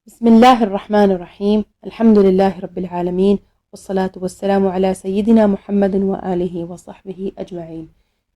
بسم الله الرحمن الرحيم الحمد لله رب العالمين والصلاة والسلام على سيدنا محمد وآله وصحبه أجمعين.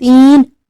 3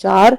4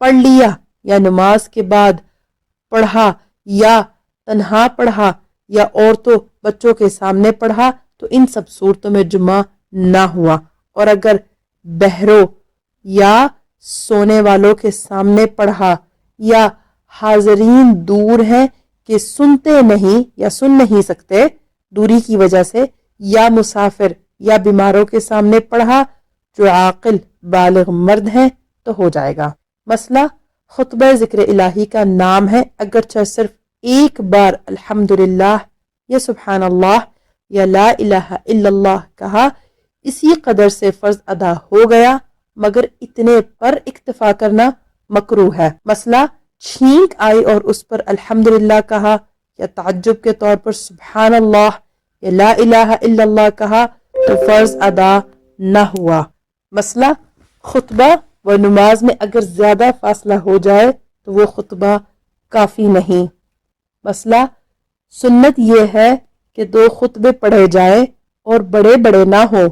پڑھ لیا یا نماز کے بعد پڑھا یا تنہا پڑھا یا عورتوں بچوں کے سامنے پڑھا تو ان سب صورتوں میں جمعہ نہ ہوا. اور اگر بہروں یا سونے والوں کے سامنے پڑھا یا حاضرین دور ہیں کہ سنتے نہیں یا سن نہیں سکتے دوری کی وجہ سے یا مسافر یا بیماروں کے سامنے پڑھا جو عاقل بالغ مرد ہیں تو ہو جائے گا. مسئلہ خطبہ ذکر الہی کا نام ہے اگرچہ صرف ایک بار الحمدللہ یا سبحان اللہ یا لا الہ الا اللہ کہا اسی قدر سے فرض ادا ہو گیا مگر اتنے پر اکتفا کرنا مکروہ ہے. مسئلہ چھینک آئی اور اس پر الحمدللہ کہا یا تعجب کے طور پر سبحان اللہ یا لا الہ الا اللہ کہا تو فرض ادا نہ ہوا. مسئلہ خطبہ و نماز میں اگر زیادہ فاصلہ ہو جائے تو وہ خطبہ کافی نہیں. مسئلہ سنت یہ ہے کہ 2 خطبے پڑھے جائیں اور بڑے بڑے نہ ہوں.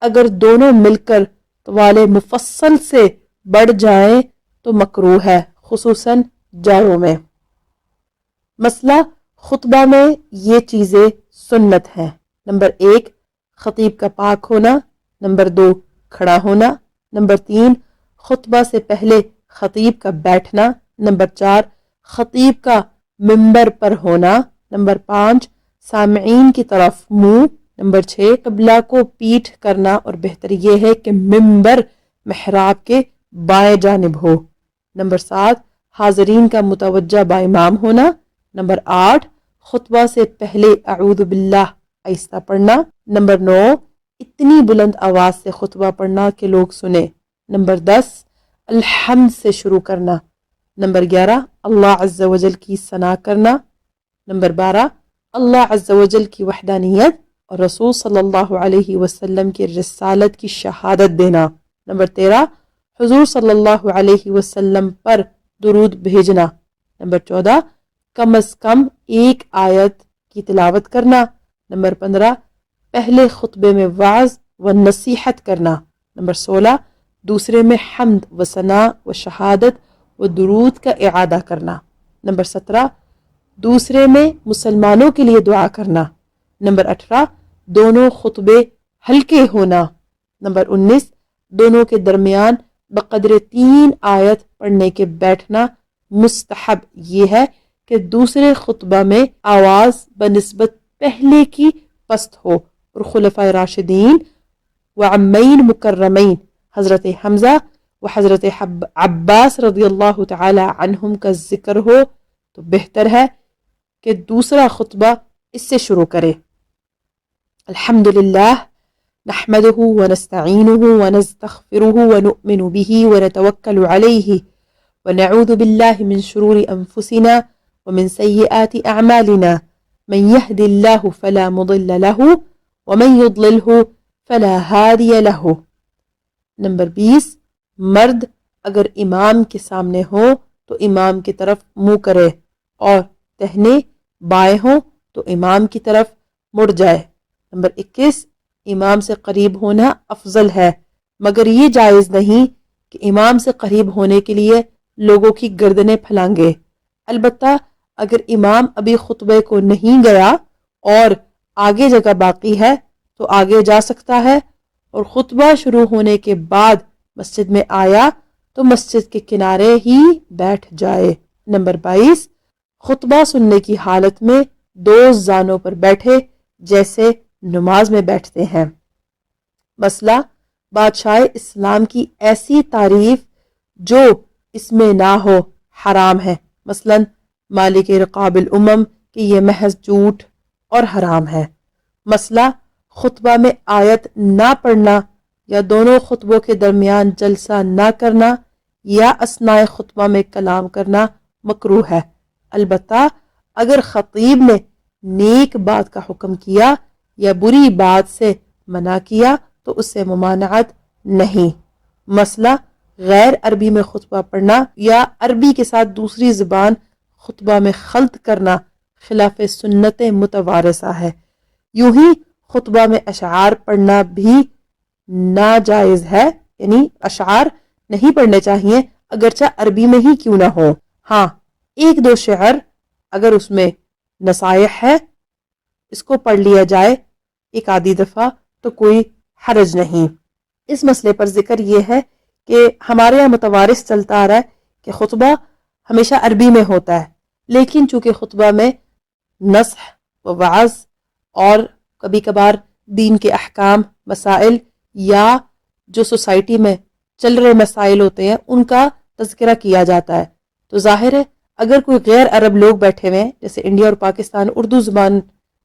اگر دونوں مل کر طوال مفصل سے بڑھ جائیں تو مکروہ ہے خصوصاً جاؤں میں. مسئلہ خطبہ میں یہ چیزیں سنت ہیں. نمبر 1 خطیب کا پاک ہونا. نمبر 2 کھڑا ہونا. نمبر 3 خطبہ سے پہلے خطیب کا بیٹھنا. نمبر 4 خطیب کا منبر پر ہونا. نمبر 5 سامعین کی طرف منہ. نمبر 6 قبلہ کو پیٹھ کرنا اور بہتر یہ ہے کہ منبر محراب کے بائیں جانب ہو. نمبر 7 حاضرین کا متوجہ با امام ہونا. نمبر 8 خطبہ سے پہلے اعوذ باللہ آہستہ پڑھنا. نمبر 9 اتنی بلند آواز سے خطبہ پڑھنا کہ لوگ سنیں. نمبر 10 الحمد سے شروع کرنا. نمبر 11 اللہ عز و جل کی ثنا کرنا. نمبر 12 اللہ عز و جل کی وحدانیت اور رسول صلی اللہ علیہ وسلم کی رسالت کی شہادت دینا. نمبر 13 حضور صلی اللہ علیہ وسلم پر درود بھیجنا. نمبر 14 کم از کم 1 آیت کی تلاوت کرنا. نمبر 15 پہلے خطبے میں وعظ و نصیحت کرنا. نمبر 16 دوسرے میں حمد و ثنا و شہادت و درود کا اعادہ کرنا. نمبر 17 دوسرے میں مسلمانوں کے لیے دعا کرنا. نمبر 18 دونوں خطبے ہلکے ہونا. نمبر 19 دونوں کے درمیان بقدر 3 آیت پڑھنے کے بیٹھنا. مستحب یہ ہے کہ دوسرے خطبہ میں آواز بنسبت پہلے کی پست ہو اور خلفائے راشدین و عمین مکرمین حضرت حمزہ و حضرت عباس رضی اللہ تعالی عنہم کا ذکر ہو تو بہتر ہے کہ دوسرا خطبہ اس سے شروع کرے. الحمدللہ نحمده ونستعینه ونستغفره ونؤمن به ونتوکل علیہ ونعوذ باللہ من شرور انفسنا ومن سیئات اعمالنا من يهد الله فلا مضل له ومن يضلله فلا هادي له. نمبر 20 مرد اگر امام کے سامنے ہو تو امام کی طرف منہ کرے اور دہنے بائیں ہوں تو امام کی طرف مڑ جائے. نمبر 21 امام سے قریب ہونا افضل ہے مگر یہ جائز نہیں کہ امام سے قریب ہونے کے لیے لوگوں کی گردنیں پھلانگے. البتہ اگر امام ابھی خطبے کو نہیں گیا اور آگے جگہ باقی ہے تو آگے جا سکتا ہے اور خطبہ شروع ہونے کے بعد مسجد میں آیا تو مسجد کے کنارے ہی بیٹھ جائے. نمبر 22 خطبہ سننے کی حالت میں 2 زانوں پر بیٹھے جیسے نماز میں بیٹھتے ہیں. مسئلہ بادشاہ اسلام کی ایسی تعریف جو اس میں نہ ہو حرام ہے. مثلا مالک رقاب الامم کہ یہ محض جھوٹ اور حرام ہے. مسئلہ خطبہ میں آیت نہ پڑھنا یا دونوں خطبوں کے درمیان جلسہ نہ کرنا یا اثناء خطبہ میں کلام کرنا مکروہ ہے. البتہ اگر خطیب نے نیک بات کا حکم کیا یا بری بات سے منع کیا تو اس سے ممانعت نہیں. مسئلہ غیر عربی میں خطبہ پڑھنا یا عربی کے ساتھ دوسری زبان خطبہ میں خلط کرنا خلاف سنت متوارثہ ہے. یوں ہی خطبہ میں اشعار پڑھنا بھی ناجائز ہے، یعنی اشعار نہیں پڑھنے چاہیے اگرچہ عربی میں ہی کیوں نہ ہو. ہاں ایک دو شعر اگر اس میں نصائح ہے اس کو پڑھ لیا جائے ایک آدھی دفعہ تو کوئی حرج نہیں. اس مسئلے پر ذکر یہ ہے کہ ہمارے یہاں متوارث چلتا آ رہا ہے کہ خطبہ ہمیشہ عربی میں ہوتا ہے، لیکن چونکہ خطبہ میں نصح و وعظ اور کبھی کبھار دین کے احکام، مسائل یا جو سوسائٹی میں چل رہے مسائل ہوتے ہیں ان کا تذکرہ کیا جاتا ہے، تو ظاہر ہے اگر کوئی غیر عرب لوگ بیٹھے ہوئے ہیں جیسے انڈیا اور پاکستان اردو زبان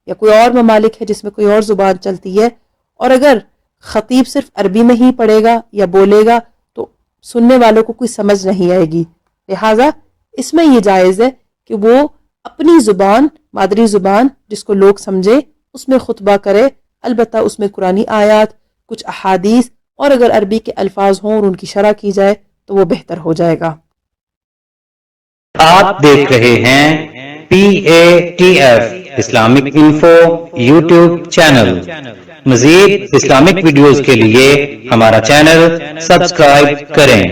یا کوئی اور ممالک ہے جس میں کوئی اور زبان چلتی ہے، اور اگر خطیب صرف عربی میں ہی پڑھے گا یا بولے گا تو سننے والوں کو کوئی سمجھ نہیں آئے گی. لہٰذا اس میں یہ جائز ہے کہ وہ اپنی زبان، مادری زبان جس کو لوگ سمجھے، اس میں خطبہ کرے، البتہ اس میں قرآنی آیات، کچھ احادیث اور اگر عربی کے الفاظ ہوں اور ان کی شرح کی جائے تو وہ بہتر ہو جائے گا. آپ دیکھ رہے ہیں PATF Islamic info YouTube channel. مزید اسلامک ویڈیوز کے لیے ہمارا چینل سبسکرائب کریں.